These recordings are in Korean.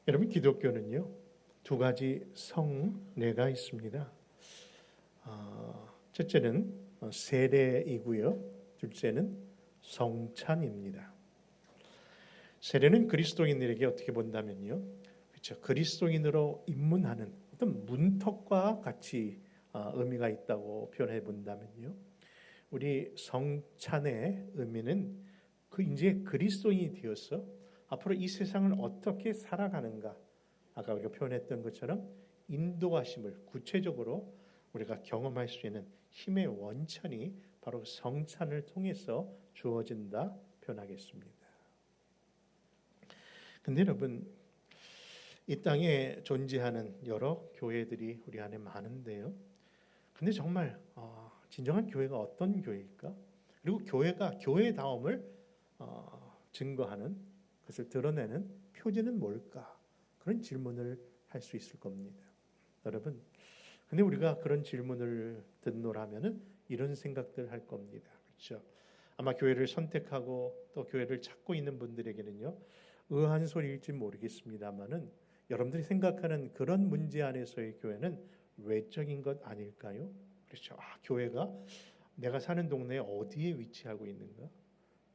여러분, 기독교는요, 두 가지 성례가 있습니다. 첫째는 세례이고요, 둘째는 성찬입니다. 세례는 그리스도인들에게 어떻게 본다면요, 그렇죠, 그리스도인으로 입문하는 어떤 문턱과 같이 의미가 있다고 표현해 본다면요, 우리 성찬의 의미는 그 이제 그리스도인이 되어서 앞으로 이 세상을 어떻게 살아가는가, 아까 우리가 표현했던 것처럼 인도하심을 구체적으로 우리가 경험할 수 있는 힘의 원천이 바로 성찬을 통해서 주어진다 표현하겠습니다. 근데 여러분, 이 땅에 존재하는 여러 교회들이 우리 안에 많은데요, 근데 정말 진정한 교회가 어떤 교회일까? 그리고 교회가 교회다움을 증거하는, 그것을 드러내는 표지는 뭘까? 그런 질문을 할 수 있을 겁니다. 여러분, 근데 우리가 그런 질문을 듣노라면은 이런 생각들 할 겁니다. 그렇죠? 아마 교회를 선택하고 또 교회를 찾고 있는 분들에게는요, 의아한 소리일지 모르겠습니다만은 여러분들이 생각하는 그런 문제 안에서의 교회는 외적인 것 아닐까요? 그렇죠? 교회가 내가 사는 동네에 어디에 위치하고 있는가?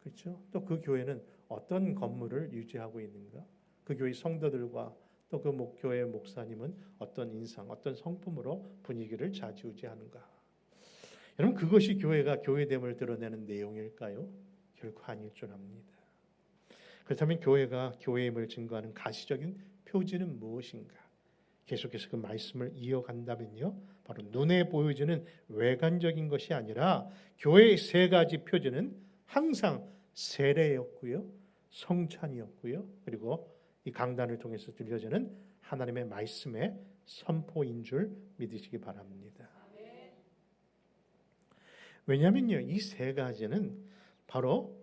그렇죠? 또 그 교회는 어떤 건물을 유지하고 있는가? 그 교회 성도들과 또 그 교회 목사님은 어떤 인상, 어떤 성품으로 분위기를 좌지우지하는가? 여러분, 그것이 교회가 교회됨을 드러내는 내용일까요? 결코 아닐 줄 압니다. 그렇다면 교회가 교회임을 증거하는 가시적인 표지는 무엇인가? 계속해서 그 말씀을 이어간다면요, 바로 눈에 보여지는 외관적인 것이 아니라 교회의 세 가지 표지는 항상 세례였고요, 성찬이었고요, 그리고 이 강단을 통해서 들려지는 하나님의 말씀의 선포인 줄 믿으시기 바랍니다. 왜냐하면요, 이 세 가지는 바로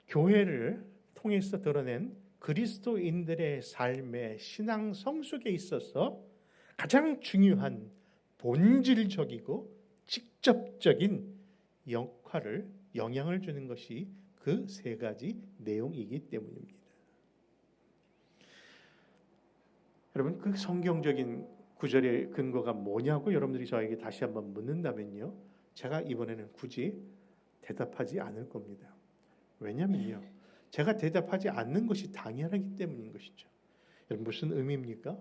교회를 통해서 드러낸 그리스도인들의 삶의 신앙 성숙에 있어서 가장 중요한 본질적이고 직접적인 역할을, 영향을 주는 것이 그 세 가지 내용이기 때문입니다. 여러분, 그 성경적인 구절의 근거가 뭐냐고 여러분들이 저에게 다시 한번 묻는다면요, 제가 이번에는 굳이 대답하지 않을 겁니다. 왜냐면요, 제가 대답하지 않는 것이 당연하기 때문인 것이죠. 여러분, 무슨 의미입니까?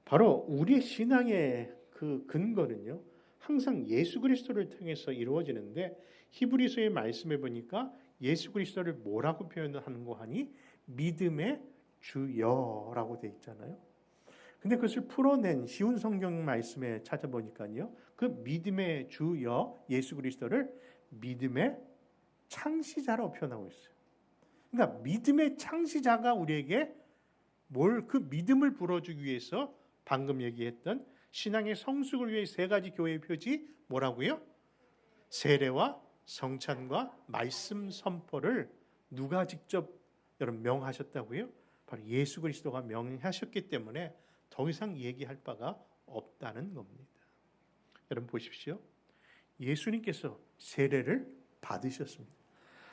바로 우리의 신앙의 그 근거는요, 항상 예수 그리스도를 통해서 이루어지는데, 히브리서의 말씀에 보니까 예수 그리스도를 뭐라고 표현하는 거 하니? 믿음의 주여라고 돼 있잖아요. 근데 그것을 풀어낸 쉬운 성경 말씀에 찾아보니까요, 그 믿음의 주여 예수 그리스도를 믿음의 창시자라고 표현하고 있어요. 그러니까 믿음의 창시자가 우리에게 그 믿음을 불어주기 위해서 방금 얘기했던 신앙의 성숙을 위해 세 가지 교회의 표지 뭐라고요? 세례와 성찬과 말씀 선포를 누가 직접 여러분 명하셨다고요? 바로 예수 그리스도가 명하셨기 때문에 더 이상 얘기할 바가 없다는 겁니다. 여러분 보십시오. 예수님께서 세례를 받으셨습니다.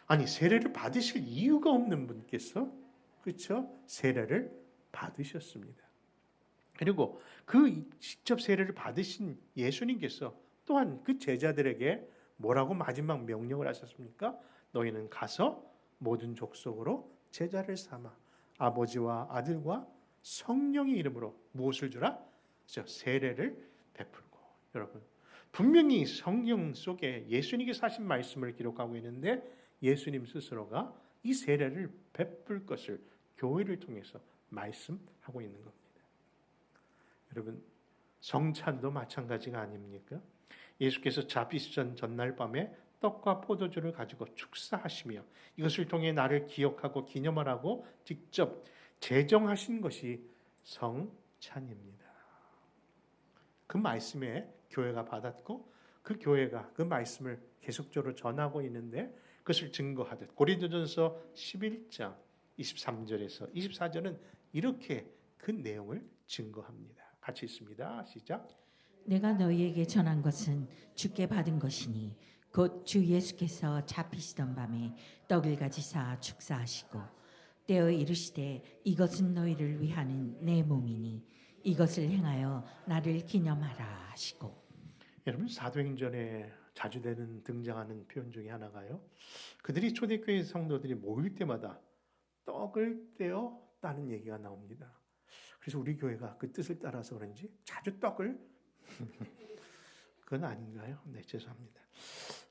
아니, 세례를 받으실 이유가 없는 분께서, 그렇죠? 세례를 받으셨습니다. 그리고 그 직접 세례를 받으신 예수님께서 또한 그 제자들에게 뭐라고 마지막 명령을 하셨습니까? 너희는 가서 모든 족속으로 제자를 삼아 아버지와 아들과 성령의 이름으로 무엇을 주라? 세례를 베풀고. 여러분, 분명히 성경 속에 예수님께서 하신 말씀을 기록하고 있는데 예수님 스스로가 이 세례를 베풀 것을 교회를 통해서 말씀하고 있는 겁니다. 여러분, 성찬도 마찬가지가 아닙니까? 예수께서 잡히시던 전날 밤에 떡과 포도주를 가지고 축사하시며 이것을 통해 나를 기억하고 기념하라고 직접 제정하신 것이 성찬입니다. 그 말씀에 교회가 받았고 그 교회가 그 말씀을 계속적으로 전하고 있는데 그것을 증거하듯 고린도전서 11장 23절에서 24절은 이렇게 그 내용을 증거합니다. 같이 있습니다. 시작. 내가 너희에게 전한 것은 주께 받은 것이니 곧 주 예수께서 잡히시던 밤에 떡을 가지사 축사하시고 떼어 이르시되 이것은 너희를 위하는 내 몸이니 이것을 행하여 나를 기념하라 하시고. 여러분 사도행전에 자주 등장하는 표현 중에 하나가요. 그들이 초대교회 성도들이 모일 때마다 떡을 떼어 따는 얘기가 나옵니다. 그래서 우리 교회가 그 뜻을 따라서 그런지 자주 떡을 그건 아닌가요? 네, 죄송합니다.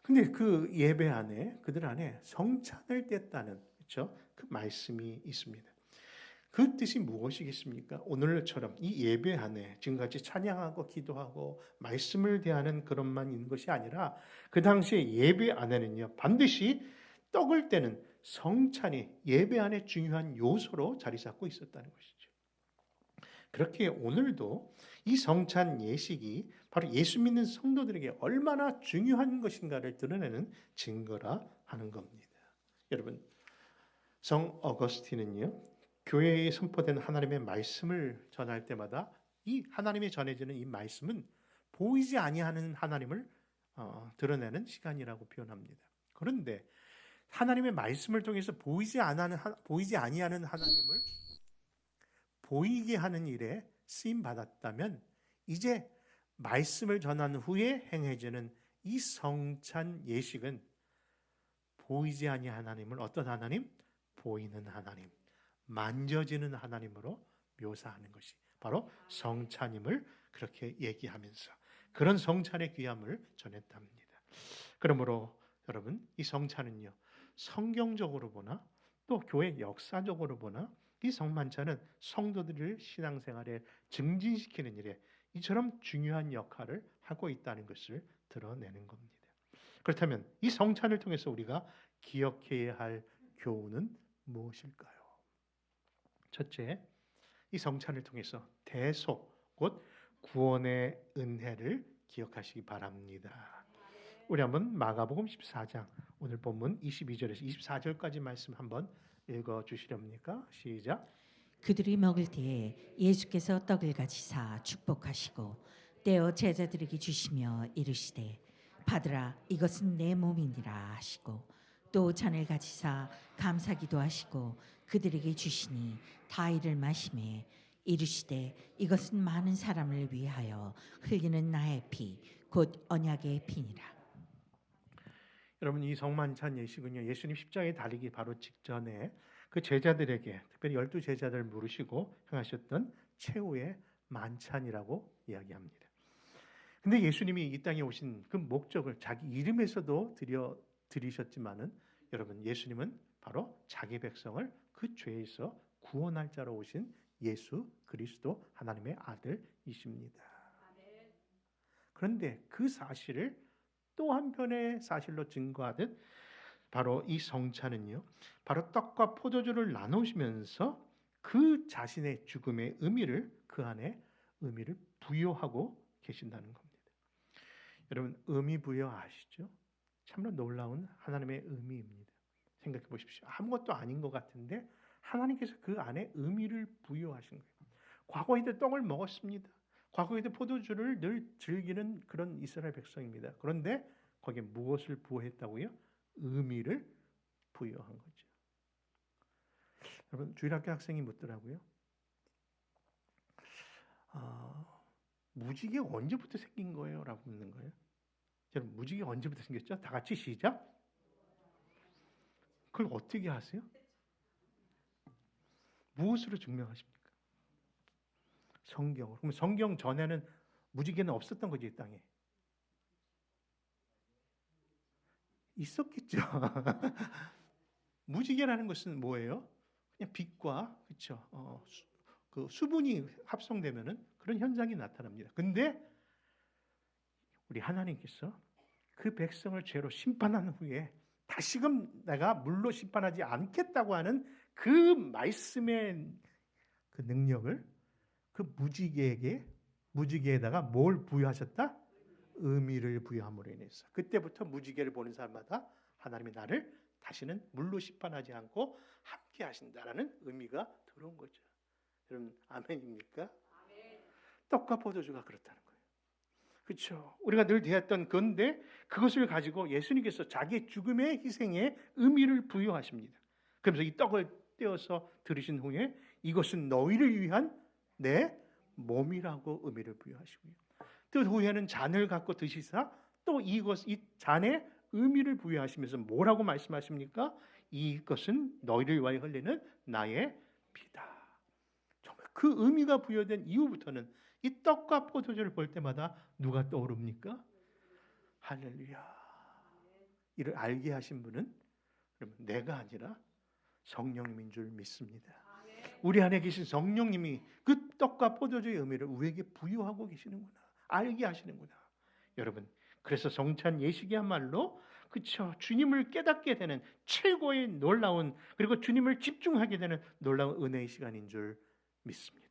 근데 그 예배 안에 그들 안에 성찬을 뗐다는 그렇죠? 그 말씀이 있습니다. 그 뜻이 무엇이겠습니까? 오늘처럼 이 예배 안에 지금같이 찬양하고 기도하고 말씀을 대하는 그런만 있는 것이 아니라 그 당시에 예배 안에는요 반드시 떡을 떼는 성찬이 예배 안에 중요한 요소로 자리 잡고 있었다는 것이죠. 그렇게 오늘도 이 성찬 예식이 바로 예수 믿는 성도들에게 얼마나 중요한 것인가를 드러내는 증거라 하는 겁니다. 여러분, 성 어거스틴은요, 교회에 선포된 하나님의 말씀을 전할 때마다 이 하나님이 전해지는 이 말씀은 보이지 아니하는 하나님을 드러내는 시간이라고 표현합니다. 그런데 하나님의 말씀을 통해서 보이지 아니하는 하나님을 보이게 하는 일에 쓰임 받았다면 이제 말씀을 전한 후에 행해지는 이 성찬 예식은 보이지 아니하는 하나님을 어떤 하나님? 보이는 하나님, 만져지는 하나님으로 묘사하는 것이 바로 성찬임을 그렇게 얘기하면서 그런 성찬의 귀함을 전했답니다. 그러므로 여러분 이 성찬은요 성경적으로 보나 또 교회 역사적으로 보나 이 성만찬은 성도들을 신앙생활에 증진시키는 일에 이처럼 중요한 역할을 하고 있다는 것을 드러내는 겁니다. 그렇다면 이 성찬을 통해서 우리가 기억해야 할 교훈은 무엇일까요? 첫째, 이 성찬을 통해서 대속, 곧 구원의 은혜를 기억하시기 바랍니다. 우리 한번 마가복음 14장 오늘 본문 22절에서 24절까지 말씀 한번 읽어주시렵니까? 시작. 그들이 먹을 때에 예수께서 떡을 가지사 축복하시고 떼어 제자들에게 주시며 이르시되 받으라 이것은 내 몸이니라 하시고 또 잔을 가지사 감사기도 하시고 그들에게 주시니 다 이를 마시매 이르시되 이것은 많은 사람을 위하여 흘리는 나의 피 곧 언약의 피니라. 여러분 이 성만찬 예식은요 예수님 십자가에 달리기 바로 직전에 그 제자들에게 특별히 12 제자들 부르시고 행하셨던 최후의 만찬이라고 이야기합니다. 근데 예수님이 이 땅에 오신 그 목적을 자기 이름에서도 드리셨지만은 여러분 예수님은 바로 자기 백성을 그 죄에서 구원할 자로 오신 예수 그리스도 하나님의 아들이십니다. 그런데 그 사실을 또 한편의 사실로 증거하듯 바로 이 성찬은요 바로 떡과 포도주를 나누시면서 그 자신의 죽음의 의미를 그 안에 의미를 부여하고 계신다는 겁니다. 여러분 의미 부여 아시죠? 참으로 놀라운 하나님의 의미입니다. 생각해 보십시오. 아무것도 아닌 것 같은데 하나님께서 그 안에 의미를 부여하신 거예요. 과거에도 떡을 먹었습니다. 과거에도 포도주를 늘 즐기는 그런 이스라엘 백성입니다. 그런데 거기에 무엇을 부여했다고요? 의미를 부여한 거죠. 여러분 주일학교 학생이 묻더라고요. 무지개 언제부터 생긴 거예요? 라고 묻는 거예요. 여러분 무지개 언제부터 생겼죠? 다 같이 시작. 그걸 어떻게 아세요? 무엇으로 증명하십니까? 성경으로. 그럼 성경 전에는 무지개는 없었던 거지 이 땅에. 있었겠죠. 무지개라는 것은 뭐예요? 그냥 빛과 그렇죠. 그 수분이 합성되면은 그런 현상이 나타납니다. 근데 우리 하나님께서 그 백성을 죄로 심판한 후에 다시금 내가 물로 심판하지 않겠다고 하는 그 말씀의 그 능력을 그 무지개에다가 뭘 부여하셨다? 의미를 부여함으로 인해서 그때부터 무지개를 보는 사람마다 하나님이 나를 다시는 물로 심판하지 않고 함께 하신다라는 의미가 들어온 거죠. 여러분 아멘입니까? 아멘. 떡과 포도주가 그렇다는 거예요. 그렇죠. 우리가 늘 대했던 건데 그것을 가지고 예수님께서 자기의 죽음의 희생에 의미를 부여하십니다. 그러면서 이 떡을 떼어서 들으신 후에 이것은 너희를 위한 내 몸이라고 의미를 부여하시고요. 그 후에는 잔을 갖고 드시사 또 이 잔에 의미를 부여하시면서 뭐라고 말씀하십니까? 이것은 너희를 위하여 흘리는 나의 피다. 정말 그 의미가 부여된 이후부터는 이 떡과 포도주를 볼 때마다 누가 떠오릅니까? 할렐루야. 이를 알게 하신 분은 여러분 내가 아니라 성령님인 줄 믿습니다. 우리 안에 계신 성령님이 그 떡과 포도주의 의미를 우리에게 부여하고 계시는구나. 알게 하시는구나. 여러분, 그래서 성찬 예식이야말로 그렇죠. 주님을 깨닫게 되는 최고의 놀라운, 그리고 주님을 집중하게 되는 놀라운 은혜의 시간인 줄 믿습니다.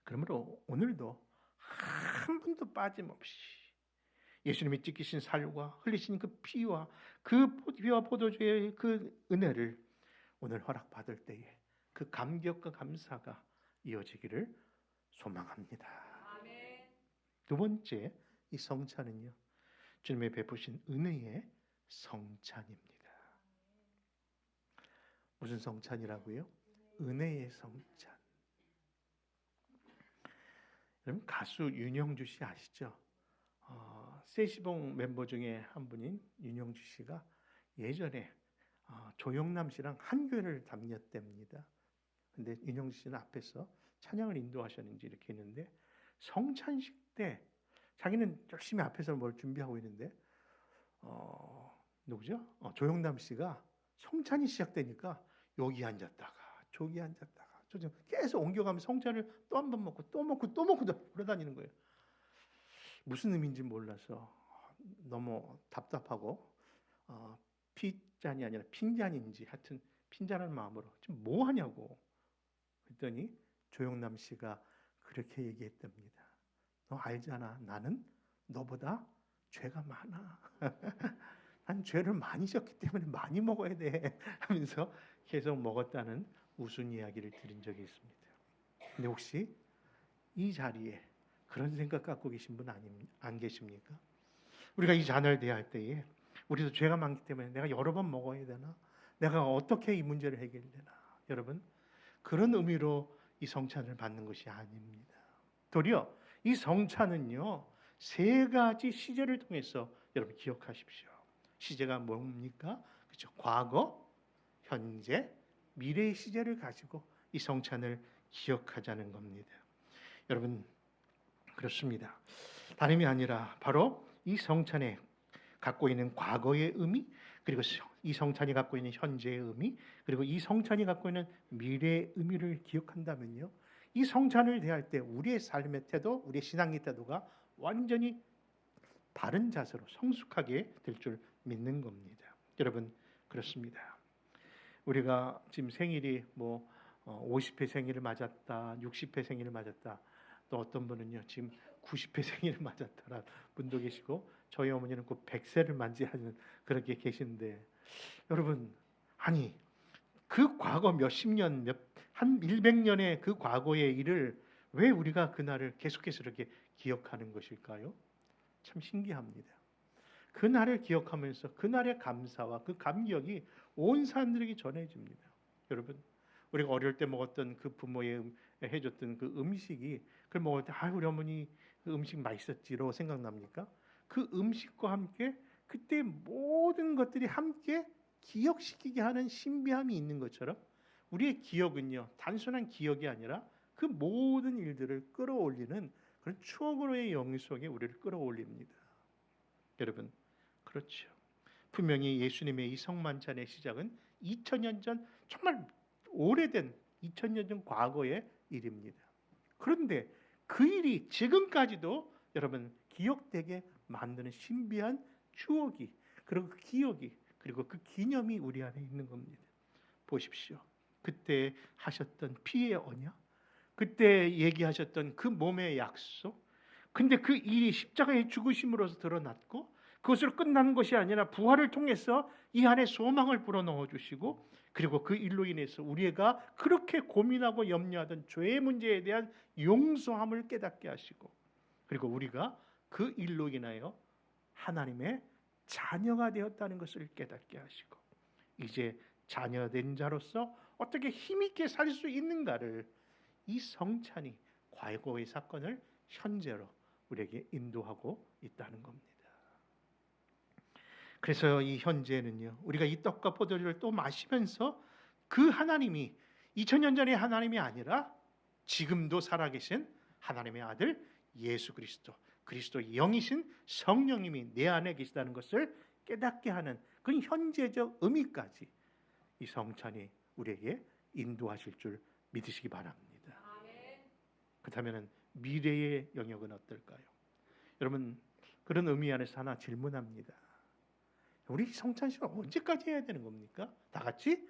그러므로 오늘도 한 분도 빠짐없이 예수님이 찢기신 살과 흘리신 그 피와 그 피와 포도주의 그 은혜를 오늘 허락받을 때에 그 감격과 감사가 이어지기를 소망합니다. 두 번째, 이 성찬은요, 주님의 베푸신 은혜의 성찬입니다. 무슨 성찬이라고요? 은혜의 성찬. 여러분, 가수 윤영주 씨 아시죠? 세시봉 멤버 중에 한 분인 윤영주 씨가 예전에 조영남 씨랑 한 교회를 다녔답니다. 근데 윤영주 씨는 앞에서 찬양을 인도하셨는지 이렇게 했는데, 성찬식 때 자기는 열심히 앞에서 뭘 준비하고 있는데 누구죠? 조영남 씨가 성찬이 시작되니까 여기 앉았다가 저기 앉았다가 계속 옮겨가면서 성찬을 또 한 번 먹고 또 먹고 또 먹고 돌아다니는 거예요. 무슨 의미인지 몰라서 너무 답답하고 피잔이 아니라 핀잔인지 하여튼 핀잔한 마음으로 지금 뭐 하냐고 그랬더니 조영남 씨가 그렇게 얘기했답니다. 너 알잖아. 나는 너보다 죄가 많아. 난 죄를 많이 졌기 때문에 많이 먹어야 돼 하면서 계속 먹었다는 우스운 이야기를 들은 적이 있습니다. 근데 혹시 이 자리에 그런 생각 갖고 계신 분 안 계십니까? 우리가 이 잔을 대할 때에 우리도 죄가 많기 때문에 내가 여러 번 먹어야 되나? 내가 어떻게 이 문제를 해결되나? 여러분, 그런 의미로 이 성찬을 받는 것이 아닙니다. 도리어 이 성찬은요, 세 가지 시제를 통해서 여러분 기억하십시오. 시제가 뭡니까? 그렇죠. 과거, 현재, 미래의 시제를 가지고 이 성찬을 기억하자는 겁니다. 여러분, 그렇습니다. 다름이 아니라 바로 이 성찬에 갖고 있는 과거의 의미, 그리고 이 성찬이 갖고 있는 현재의 의미, 그리고 이 성찬이 갖고 있는 미래의 의미를 기억한다면요, 이 성찬을 대할 때 우리의 삶의 태도, 우리의 신앙의 태도가 완전히 바른 자세로 성숙하게 될 줄 믿는 겁니다. 여러분, 그렇습니다. 우리가 지금 생일이 50회 생일을 맞았다, 60회 생일을 맞았다, 또 어떤 분은요 지금 90회 생일을 맞았다라는 분도 계시고, 저희 어머니는 곧 100세를 맞이하는 그렇게 계신데, 여러분, 아니 그 과거 몇십 년, 한 100년의 그 과거의 일을 왜 우리가 그날을 계속해서 이렇게 기억하는 것일까요? 참 신기합니다. 그날을 기억하면서 그날의 감사와 그 감격이 온 사람들에게 전해집니다. 여러분, 우리가 어릴 때 먹었던 그 부모의 해줬던 그 음식이, 그걸 먹을 때 우리 어머니 그 음식 맛있었지로 생각납니까? 그 음식과 함께 그때 모든 것들이 함께 기억시키게 하는 신비함이 있는 것처럼, 우리의 기억은요 단순한 기억이 아니라 그 모든 일들을 끌어올리는 그런 추억으로의 영역 속에 우리를 끌어올립니다. 여러분, 그렇죠. 분명히 예수님의 이 성만찬의 시작은 2000년 전, 정말 오래된 2000년 전 과거의 일입니다. 그런데 그 일이 지금까지도 여러분 기억되게 만드는 신비한 추억이, 그리고 그 기억이, 그리고 그 기념이 우리 안에 있는 겁니다. 보십시오. 그때 하셨던 피의 언약, 그때 얘기하셨던 그 몸의 약속, 근데 그 일이 십자가의 죽으심으로서 드러났고, 그것으로 끝나는 것이 아니라 부활을 통해서 이 안에 소망을 불어넣어 주시고, 그리고 그 일로 인해서 우리가 그렇게 고민하고 염려하던 죄의 문제에 대한 용서함을 깨닫게 하시고, 그리고 우리가 그 일로 인하여 하나님의 자녀가 되었다는 것을 깨닫게 하시고, 이제 자녀된 자로서 어떻게 힘있게 살 수 있는가를 이 성찬이 과거의 사건을 현재로 우리에게 인도하고 있다는 겁니다. 그래서 이 현재는요, 우리가 이 떡과 포도주를 또 마시면서 그 하나님이 2000년 전의 하나님이 아니라 지금도 살아계신 하나님의 아들 예수 그리스도, 그리스도의 영이신 성령님이 내 안에 계시다는 것을 깨닫게 하는 그 현재적 의미까지 이 성찬이 우리에게 인도하실 줄 믿으시기 바랍니다. 그렇다면 미래의 영역은 어떨까요? 여러분, 그런 의미 안에서 하나 질문합니다. 우리 성찬식을 언제까지 해야 되는 겁니까? 다 같이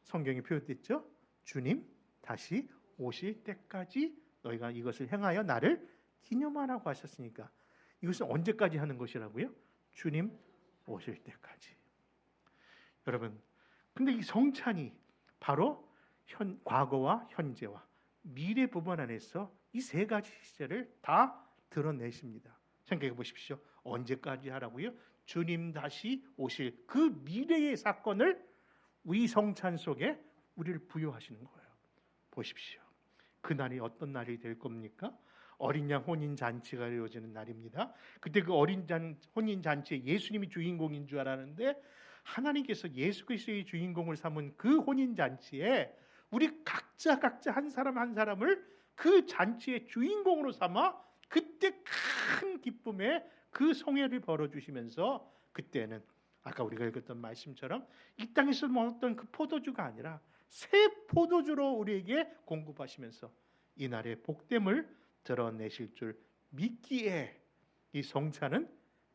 성경에 표현됐죠? 주님 다시 오실 때까지 너희가 이것을 행하여 나를 기념하라고 하셨으니까 이것은 언제까지 하는 것이라고요? 주님 오실 때까지. 여러분, 근데 이 성찬이 바로 과거와 현재와 미래 부분 안에서 이 세 가지 시제를 다 드러내십니다. 생각해 보십시오. 언제까지 하라고요? 주님 다시 오실 그 미래의 사건을 이 성찬 속에 우리를 부여하시는 거예요. 보십시오. 그날이 어떤 날이 될 겁니까? 어린 양 혼인 잔치가 이루어지는 날입니다. 그때 그 혼인 잔치에 예수님이 주인공인 줄 알았는데 하나님께서 예수 그리스도의 주인공을 삼은 그 혼인 잔치에 우리 각자 한 사람 한 사람을 그 잔치의 주인공으로 삼아 그때 큰 기쁨에 그 성회를 벌어주시면서 그때는 아까 우리가 읽었던 말씀처럼 이 땅에서 먹었던 그 포도주가 아니라 새 포도주로 우리에게 공급하시면서 이날의 복됨을 드러내실 줄 믿기에 이 성찬은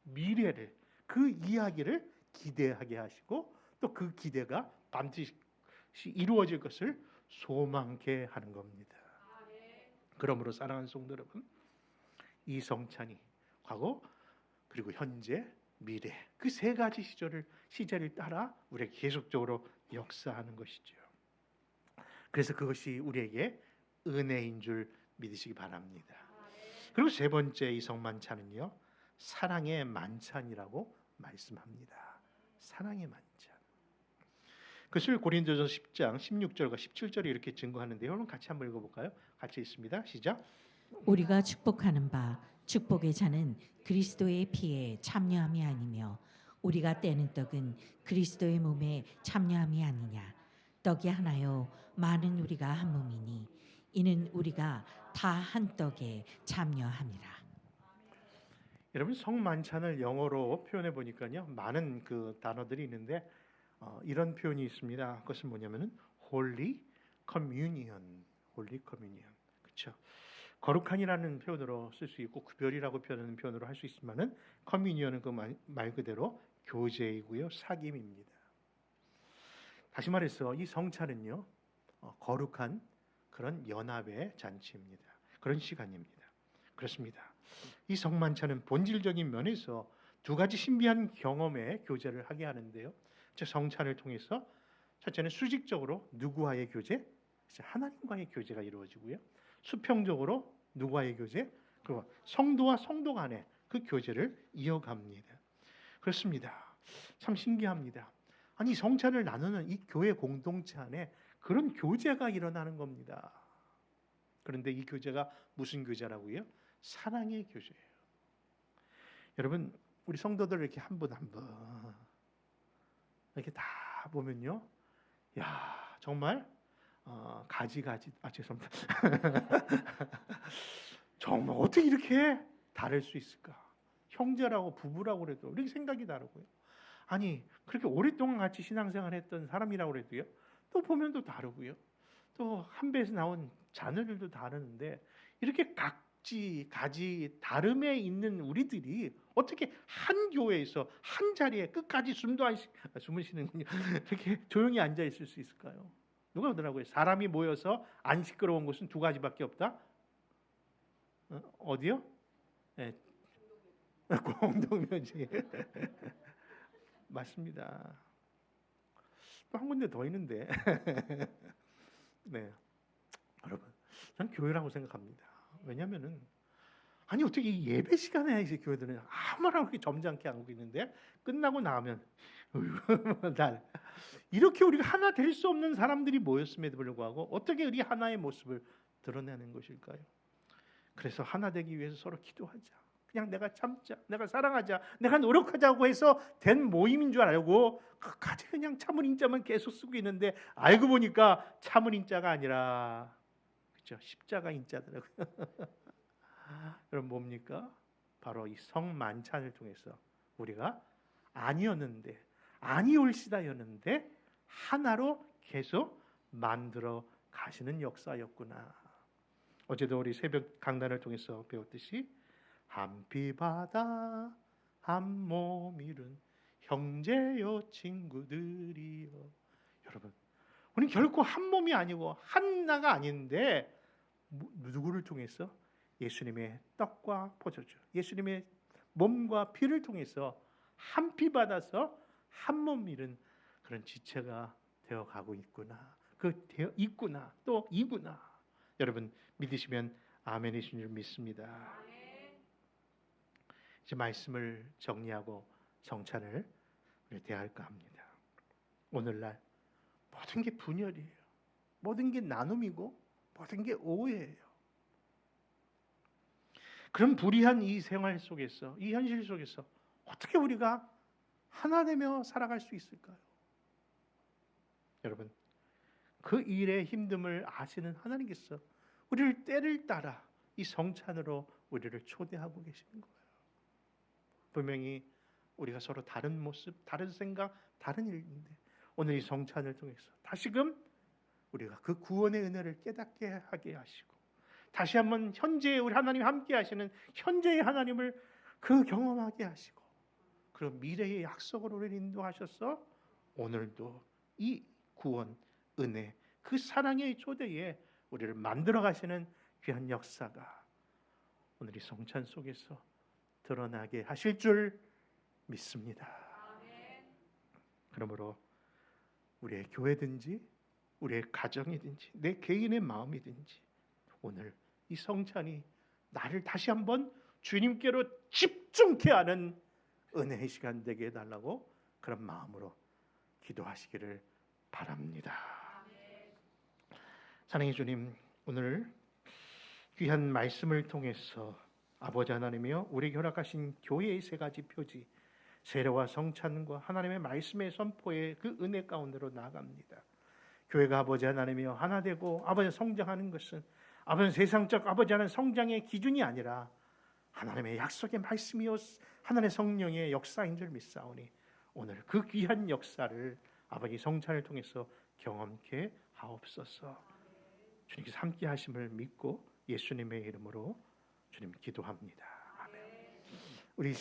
미래를, 그 이야기를 기대하게 하시고 또 그 기대가 반드시 이루어질 것을 소망케 하는 겁니다. 그러므로 사랑하는 성도 여러분, 이 성찬이 과거 그리고 현재 미래 그 세 가지 시제를 따라 우리에게 계속적으로 역사하는 것이죠. 그래서 그것이 우리에게 은혜인 줄 믿으시기 바랍니다. 그리고 세 번째 이 성만찬은요, 사랑의 만찬이라고 말씀합니다. 사랑의 만찬. 그것을 고린도전서 10장 16절과 17절에 이렇게 증거하는데요. 여러분 같이 한번 읽어볼까요? 같이 있습니다. 시작. 우리가 축복하는 바 축복의 잔은 그리스도의 피에 참여함이 아니며 우리가 떼는 떡은 그리스도의 몸에 참여함이 아니냐. 떡이 하나요 많은 우리가 한 몸이니 이는 우리가 다 한 떡에 참여함이라. 여러분, 성만찬을 영어로 표현해 보니까요, 많은 그 단어들이 있는데 이런 표현이 있습니다. 그것은 뭐냐면은 Holy Communion, Holy Communion, 그렇죠? 거룩한이라는 표현으로 쓸 수 있고 구별이라고 표현하는 표현으로 할 수 있지만은 커뮤니언은 그 말 그대로 교제이고요, 사귐입니다. 다시 말해서 이 성찬은요, 거룩한 그런 연합의 잔치입니다. 그런 시간입니다. 그렇습니다. 이 성만찬은 본질적인 면에서 두 가지 신비한 경험의 교제를 하게 하는데요. 즉 성찬을 통해서 첫째는 수직적으로 누구와의 교제? 하나님과의 교제가 이루어지고요. 수평적으로 누구와의 교제? 그리고 성도와 성도 간의 그 교제를 이어갑니다. 그렇습니다. 참 신기합니다. 아니, 성찬을 나누는 이 교회 공동체 안에 그런 교제가 일어나는 겁니다. 그런데 이 교제가 무슨 교제라고요? 사랑의 교제예요. 여러분, 우리 성도들 이렇게 한 분 한 분 이렇게 다 보면요, 야, 정말 죄송합니다. 정말 어떻게 이렇게 다를 수 있을까? 형제라고 부부라고 그래도 이렇게 생각이 다르고요. 아니, 그렇게 오랫동안 같이 신앙생활했던 사람이라고 그래도요, 또 보면 또 다르고요. 또 한 배에서 나온 자녀들도 다르는데 이렇게 가지 다름에 있는 우리들이 어떻게 한 교회에서 한 자리에 끝까지 숨도 안 숨을 쉬는군요. 이렇게 조용히 앉아 있을 수 있을까요? 누가 그러더라고요. 사람이 모여서 안 시끄러운 곳은 두 가지밖에 없다. 어디요? 네. 공동묘지. 맞습니다. 또 한 군데 더 있는데. 네, 여러분, 전 교회라고 생각합니다. 왜냐하면은 아니 어떻게 이 예배 시간에 이제 교회들은 아무나 그렇게 점잖게 하고 있는데 끝나고 나면 날 이렇게 우리가 하나 될 수 없는 사람들이 모였음에도 불구하고 어떻게 우리 하나의 모습을 드러내는 것일까요? 그래서 하나 되기 위해서 서로 기도하자. 그냥 내가 참자, 내가 사랑하자, 내가 노력하자고 해서 된 모임인 줄 알고 끝까지 그냥 참을인자만 계속 쓰고 있는데 알고 보니까 참을인자가 아니라 그죠? 십자가인자더라고요. 여러분 뭡니까? 바로 이 성만찬을 통해서 우리가 아니었는데 아니올시다였는데 하나로 계속 만들어 가시는 역사였구나. 어제도 우리 새벽 강단을 통해서 배웠듯이 한 피 바다 한 몸 이룬 형제여 친구들이여. 여러분 우리는 결코 한 몸이 아니고 하나가 아닌데 누구를 통해서? 예수님의 떡과 포도주, 예수님의 몸과 피를 통해서 한 피 받아서 한 몸 이룬 그런 지체가 되어가고 있구나. 그 되어 있구나. 또 이구나. 여러분 믿으시면 아멘이신 줄 믿습니다. 이제 말씀을 정리하고 성찬을 대할까 합니다. 오늘날 모든 게 분열이에요. 모든 게 나눔이고 모든 게 오해예요. 그런 불의한 이 생활 속에서, 이 현실 속에서 어떻게 우리가 하나 되며 살아갈 수 있을까요? 여러분, 그 일의 힘듦을 아시는 하나님께서 우리를 때를 따라 이 성찬으로 우리를 초대하고 계시는 거예요. 분명히 우리가 서로 다른 모습, 다른 생각, 다른 일인데 오늘 이 성찬을 통해서 다시금 우리가 그 구원의 은혜를 깨닫게 하게 하시고 다시 한번 현재의 우리 하나님 함께 하시는 현재의 하나님을 그 경험하게 하시고 그런 미래의 약속을 우리를 인도하셔서 오늘도 이 구원, 은혜, 그 사랑의 초대에 우리를 만들어 가시는 귀한 역사가 오늘 이 성찬 속에서 드러나게 하실 줄 믿습니다. 그러므로 우리의 교회든지 우리의 가정이든지 내 개인의 마음이든지 오늘 이 성찬이 나를 다시 한번 주님께로 집중케 하는 은혜의 시간 되게 해달라고 그런 마음으로 기도하시기를 바랍니다. 사랑의 주님, 오늘 귀한 말씀을 통해서 아버지 하나님이여 우리에게 허락하신 교회의 세 가지 표지, 세례와 성찬과 하나님의 말씀의 선포의 그 은혜 가운데로 나아갑니다. 교회가 아버지 하나님이여 하나 되고 아버지 성장하는 것은 아버지 세상적 아버지 하나님 성장의 기준이 아니라 하나님의 약속의 말씀이요 하나님의 성령의 역사인 줄 믿사오니 오늘 그 귀한 역사를 아버지 성찬을 통해서 경험케 하옵소서. 주님께서 함께 하심을 믿고 예수님의 이름으로 주님 기도합니다. 아멘. 우리